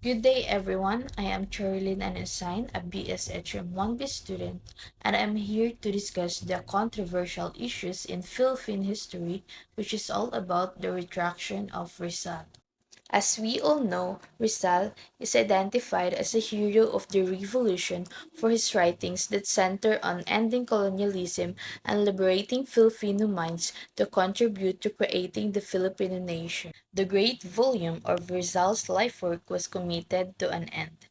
Good day, everyone. I am Cherlyn Anasign, a BSHM 1B student, and I am here to discuss the controversial issues in Philippine history, which is all about the retraction of Rizal. As we all know, Rizal is identified as a hero of the revolution for his writings that center on ending colonialism and liberating Filipino minds to contribute to creating the Filipino nation. The great volume of Rizal's life work was committed to an end,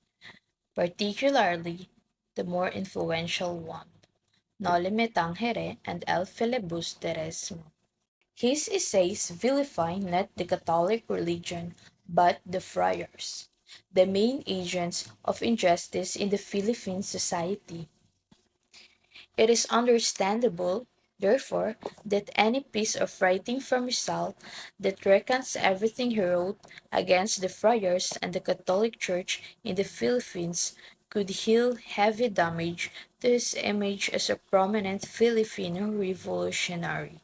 particularly the more influential one, Noli Me Tangere and El Filibusterismo. His essays vilify not the Catholic religion, but the friars, the main agents of injustice in the Philippine society. It is understandable, therefore, that any piece of writing from Rizal that recounts everything he wrote against the friars and the Catholic Church in the Philippines could heal heavy damage to his image as a prominent Filipino revolutionary.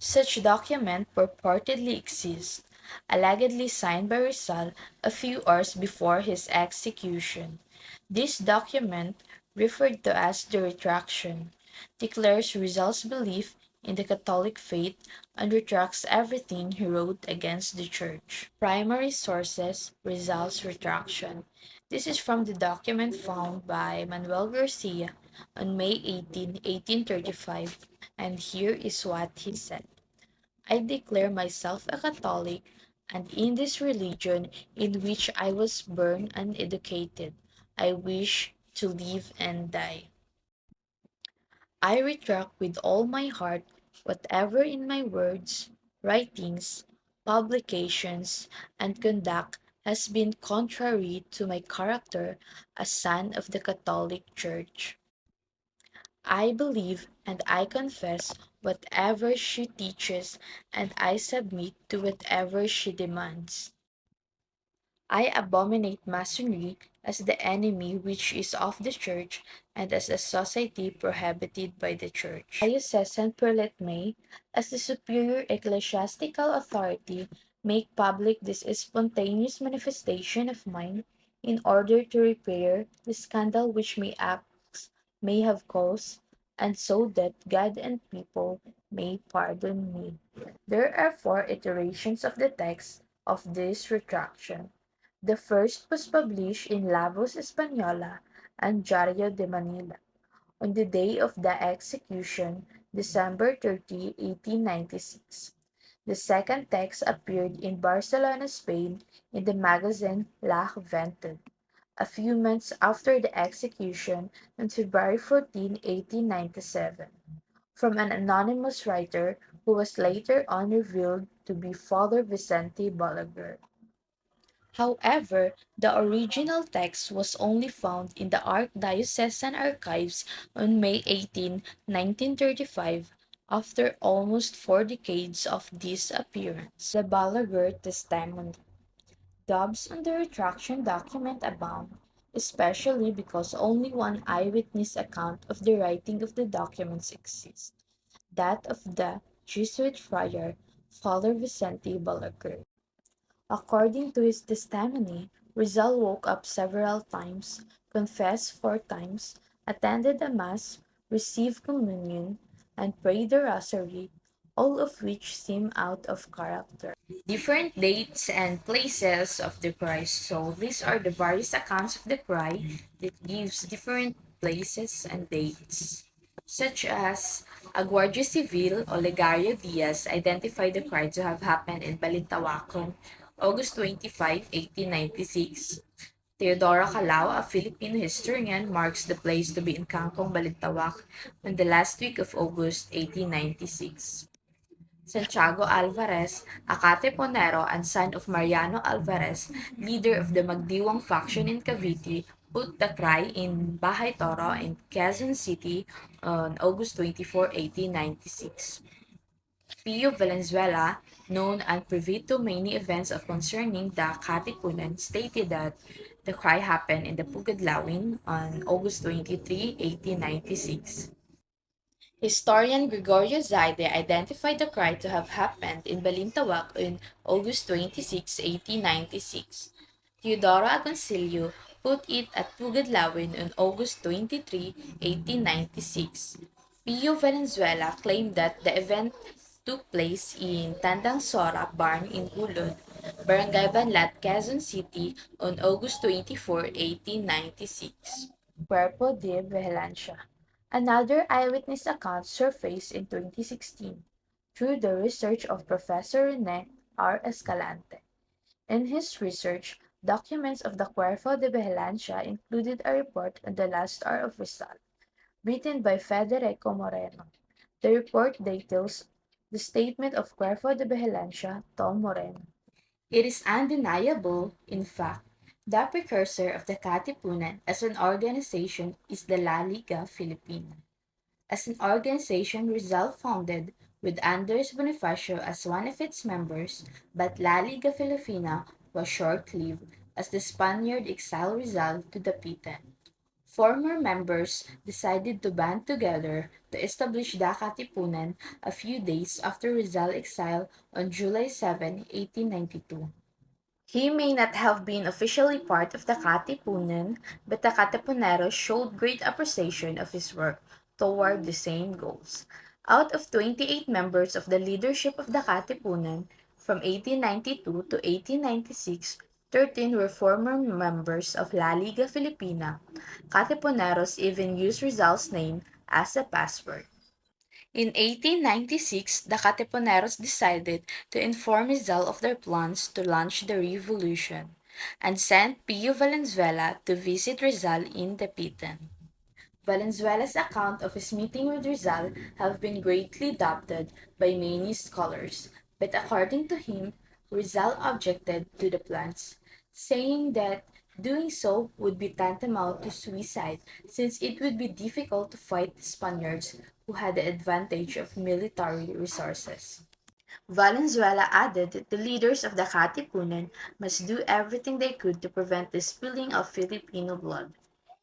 Such document purportedly exists, allegedly signed by Rizal a few hours before his execution. This document, referred to as the Retraction, declares Rizal's belief in the Catholic faith and retracts everything he wrote against the Church. Primary sources: Rizal's Retraction. This is from the document found by Manuel Garcia on May 18, 1835, and here is what he said. I declare myself a Catholic, and in this religion in which I was born and educated, I wish to live and die. I retract with all my heart whatever in my words, writings, publications, and conduct has been contrary to my character as son of the Catholic Church. I believe and I confess whatever she teaches, and I submit to whatever she demands. I abominate Masonry as the enemy which is of the Church and as a society prohibited by the Church. Diocesan prelate may, as the superior ecclesiastical authority, make public this spontaneous manifestation of mine in order to repair the scandal which my acts may have caused, and so that God and people may pardon me. There are four iterations of the text of this retraction. The first was published in La Voz Española and Diario de Manila on the day of the execution, December 30, 1896. The second text appeared in Barcelona, Spain, in the magazine La Juventud, a few months after the execution on February 14, 1897, from an anonymous writer who was later on revealed to be Father Vicente Balaguer. However, the original text was only found in the Archdiocesan archives on May 18, 1935, after almost 4 decades of disappearance. The Balaguer Testimony. Dubs on the retraction document abound, especially because only one eyewitness account of the writing of the documents exists, that of the Jesuit friar Father Vicente Balaguer. According to his testimony, Rizal woke up several times, confessed 4 times, attended a mass, received communion, and prayed the rosary, all of which seem out of character. Different dates and places of the cry. So these are the various accounts of the cry that gives different places and dates. Such as a Guardia Civil, Olegario Diaz, identified the crime to have happened in Balintawakon, August 25, 1896. Teodora Calao, a Filipino historian, marks the place to be in Kangkong, Balintawak on the last week of August 1896. Santiago Alvarez, a Katipunero and son of Mariano Alvarez, leader of the Magdiwang faction in Cavite, put the cry in Bahay Toro in Quezon City on August 24, 1896. Pio Valenzuela, known and privy to many events of concerning the Katipunan, stated that the cry happened in the Pugadlawin on August 23, 1896. Historian Gregorio Zaide identified the cry to have happened in Balintawak on August 26, 1896. Teodoro Agoncillo put it at Pugadlawin on August 23, 1896. Pio Valenzuela claimed that the event took place in Tandang Sora Barn in Hulod, Barangay Banlat, Quezon City on August 24, 1896. Cuerpo de Vigilancia. Another eyewitness account surfaced in 2016 through the research of Professor Rene R. Escalante. In his research, documents of the Cuerpo de Vigilancia included a report on the last hour of Rizal, written by Federico Moreno. The report details the statement of Cuerpo de Vigilancia Tom Moreno. It is undeniable, in fact, the precursor of the Katipunan as an organization is the La Liga Filipina. As an organization Rizal founded with Andres Bonifacio as one of its members, but La Liga Filipina was short-lived as the Spaniard exiled Rizal to the Pitan. Former members decided to band together to establish the Katipunan a few days after Rizal exile on July 7, 1892. He may not have been officially part of the Katipunan, but the Katipuneros showed great appreciation of his work toward the same goals. Out of 28 members of the leadership of the Katipunan from 1892 to 1896, 13 were former members of La Liga Filipina. Katipuneros even used Rizal's name as a password. In 1896, the Katipuneros decided to inform Rizal of their plans to launch the revolution and sent Pio Valenzuela to visit Rizal in Dapitan. Valenzuela's account of his meeting with Rizal have been greatly adopted by many scholars, but according to him, Rizal objected to the plans, saying that doing so would be tantamount to suicide since it would be difficult to fight the Spaniards who had the advantage of military resources. Valenzuela added that the leaders of the Katipunan must do everything they could to prevent the spilling of Filipino blood.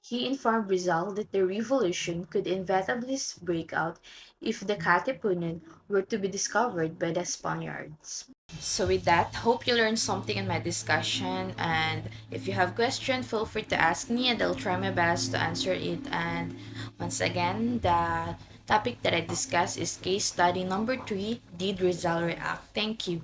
He informed Rizal that the revolution could inevitably break out if the Katipunan were to be discovered by the Spaniards. So with that, hope you learned something in my discussion, and if you have questions, feel free to ask me and I'll try my best to answer it. And once again, the topic that I discussed is case study number 3, did Rizal react? Thank you.